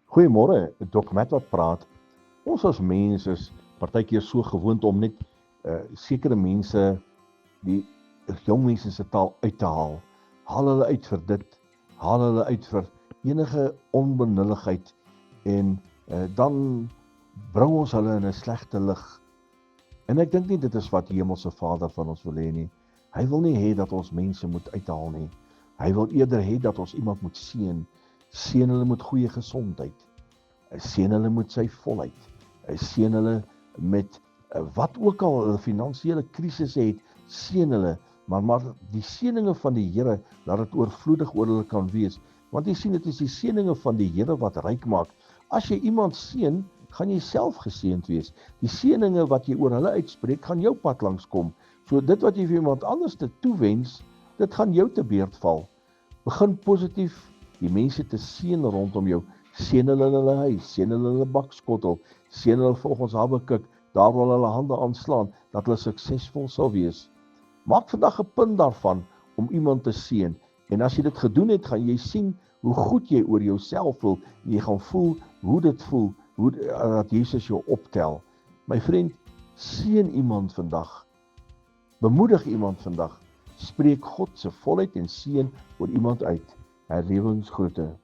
Goeiemôre, Dok Matt wat praat. Ons as mense is partykeer so gewoond om net sekere mense, die jong mense se taal uit te haal. Haal hulle uit vir dit, haal hulle uit vir enige onbenulligheid en dan bring ons hulle in 'n slegte lig. En ek dink nie dit is wat die Hemelse Vader van ons wil hê nie. Hy wil nie hê dat ons mense moet uithaal nie. Hy wil eerder hê dat ons iemand moet seën. Seën hulle met goeie gesondheid. Hy seën hulle met sy volheid. Hy seën hulle met wat ook al hulle finansiële krisisse het, seën hulle, maar die seëninge van die Here, laat dit oorvloedig oor hulle kan wees. Want jy sien, dit is die seëninge van die Here wat ryk maak. As jy iemand seën, gaan jy self geseënd wees. Die seëninge wat jy oor hulle uitspreek, gaan jou pad langs kom. So dit wat jy vir iemand anders te toewens, dit gaan jou te beurt val. Begin positief die mense te seën rondom jou. Seën hulle in hulle huis, seën hulle in hulle bakskottel, seën hulle volgens Habakuk, daar waar hulle hande aanslaan, dat hulle suksesvol sal wees. Maak vandag 'n punt daarvan om iemand te seën. En as jy dit gedoen het, gaan jy sien hoe goed jy oor jouself voel. En jy gaan voel hoe dit voel, dat Jesus jou optel. My vriend, seën iemand vandag. Bemoedig iemand vandag. Spreek God se volheid en seën oor iemand uit. Herlewensgroete.